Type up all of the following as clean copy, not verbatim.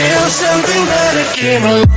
until something better came along.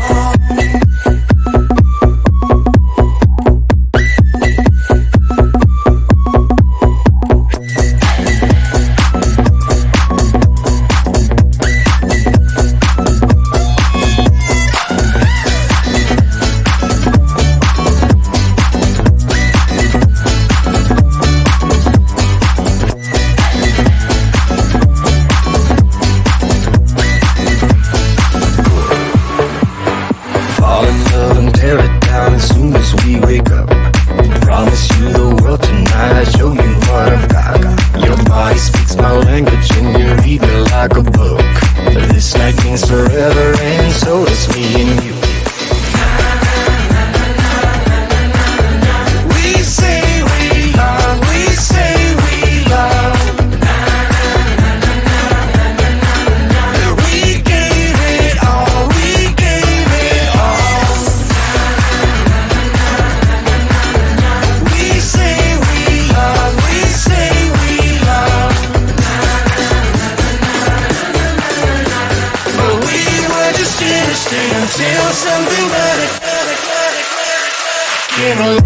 Until something better came along.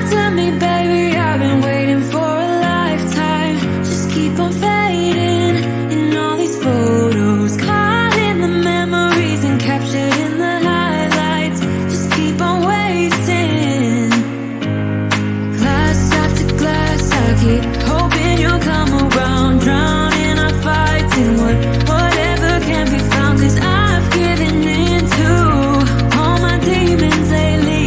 Tell me, baby, I've been waiting for a lifetime. Just keep on fading in all these photos, caught in the memories and captured in the highlights. Just keep on waiting. Glass after glass, I keep hoping you'll come around. Drowning our fights in whatever can be found. 'Cause I've given in to all my demons lately.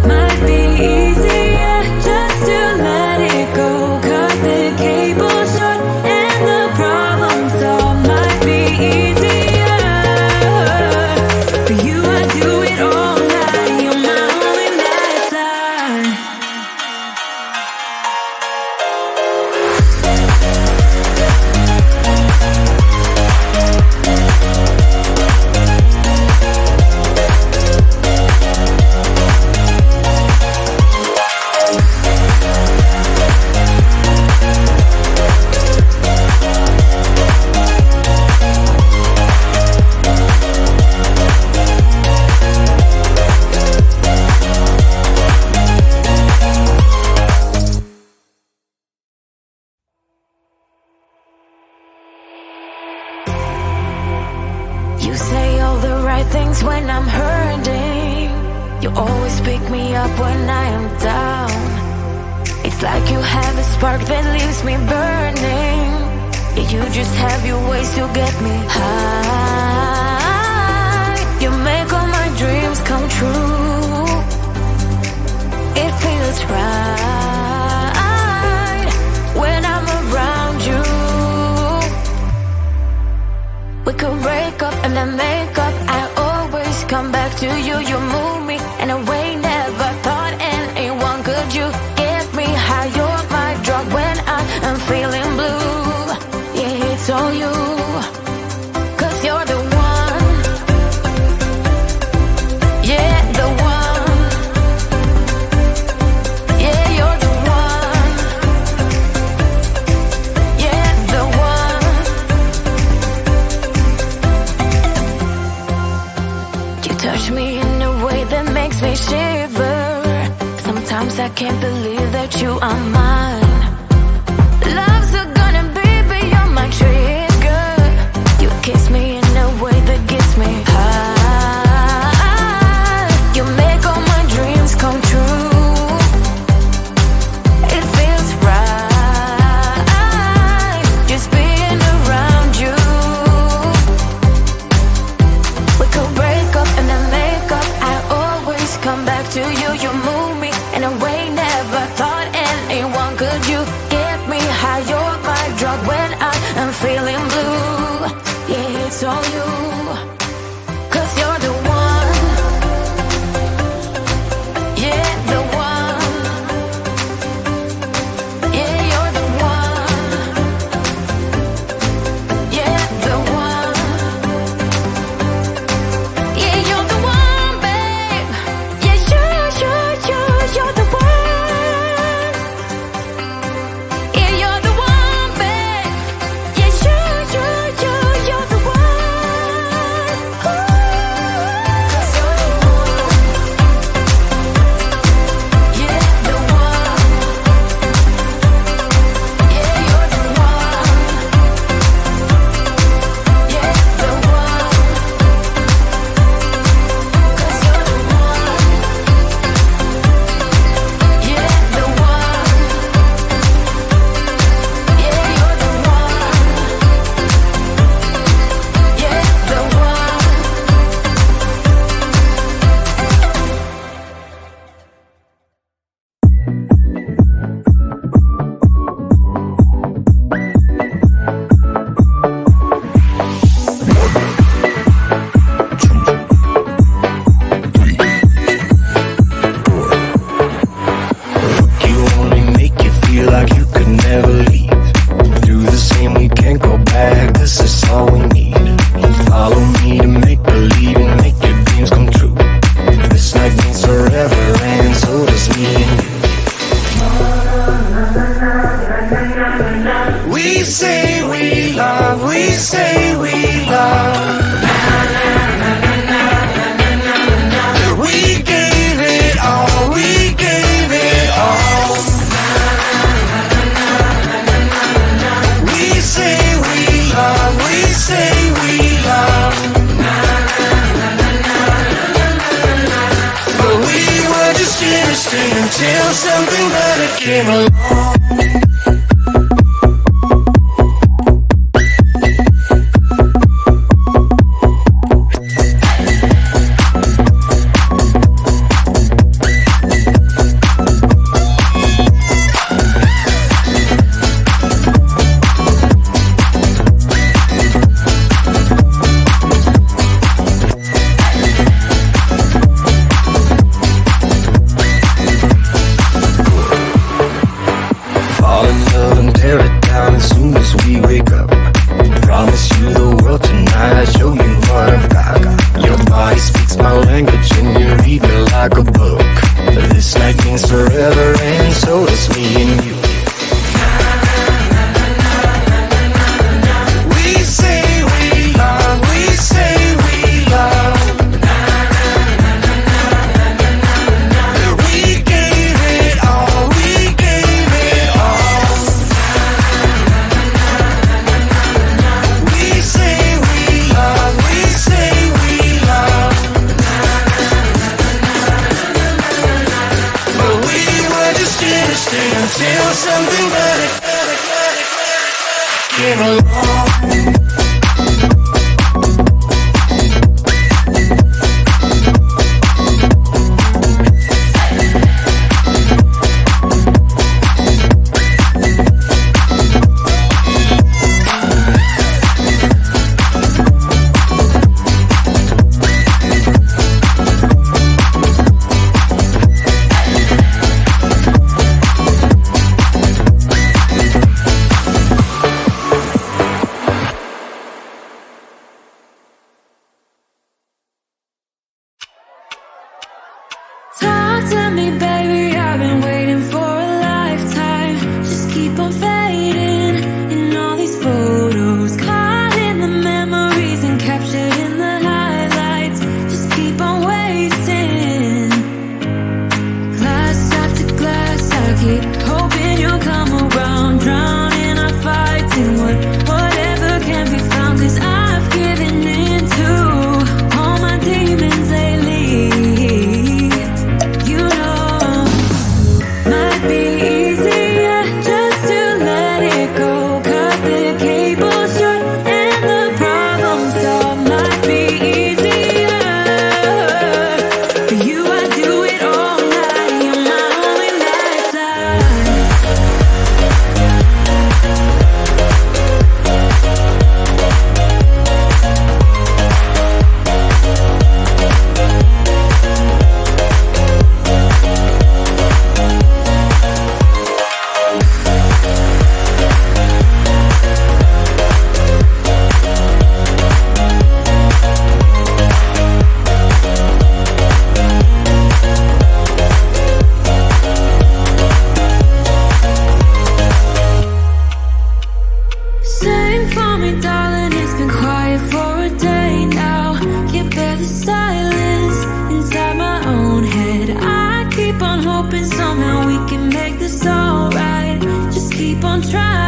Might be easier just to let it go. things when I'm hurting. You always pick me up when I am down. It's like you have a spark that leaves me burning. Yeah, you just have your ways to get me high. You make all my dreams come true. It feels right when I'm around you. We could break up and then make up. I always come back to you. You move me in a way never thought anyone could. You get me high. You're my drug when I am feeling blue. Yeah, it's all you, 'cause you're the one. Yeah, the one. Yeah, you're the one. Yeah, the one. You touch me in a way that makes me shiver. Sometimes I can't believe that you are mine. Love's gonna be beyond my trigger. You kiss me in a way that gets me high. You make all my dreams come true. It feels right just being around you. We could break up and then make up. I always come back to you. You move me in a way never thought anyone could. You get me high. You're my drug when I am feeling blue. Yeah, it's all you, 'cause you're the one. Yeah, the one. Yeah, you're the one. Yeah, the one. Yeah, you're the one, babe. Yeah, you're the one. Yeah, you're the one, babe. Yeah, you're the one. Ooh. 'Cause you're the one. Yeah, the one. Yeah, you're the one. Yeah, the one. 'Cause you're the one. Yeah, the one. Yeah, you're the one. Yeah, the one. You only make you feel like you could never leave. Do the same, we can't go back. This is all we need. Follow me to make believe and make your dreams come true. This night means forever, and so does me and you. We say we love, we say we love. We gave it all, we gave it all. We say we love, we say we love. But we were just innocent until something better came along. Fall in love and tear it down as soon as we wake up. Promise you the world tonight, show you what I've got. Your body speaks my language and you read me like a book. This night means forever, and so does me and you. We say we love, we say we love. We gave it all, we gave it all. singing along. Talk to me, baby, I've been waiting for a lifetime. Just keep on fading in all these photos, caught in the memories and captured in the highlights. Just keep on wasting glass after glass. I keep hoping you'll come around, drowning our fights in whatever can be found. 'Cause I've given in to all my demons lately. Sing for me, darling, it's been quiet for a day now. Can't bear the silence inside my own head. I keep on hoping somehow we can make this alright. Just keep on trying.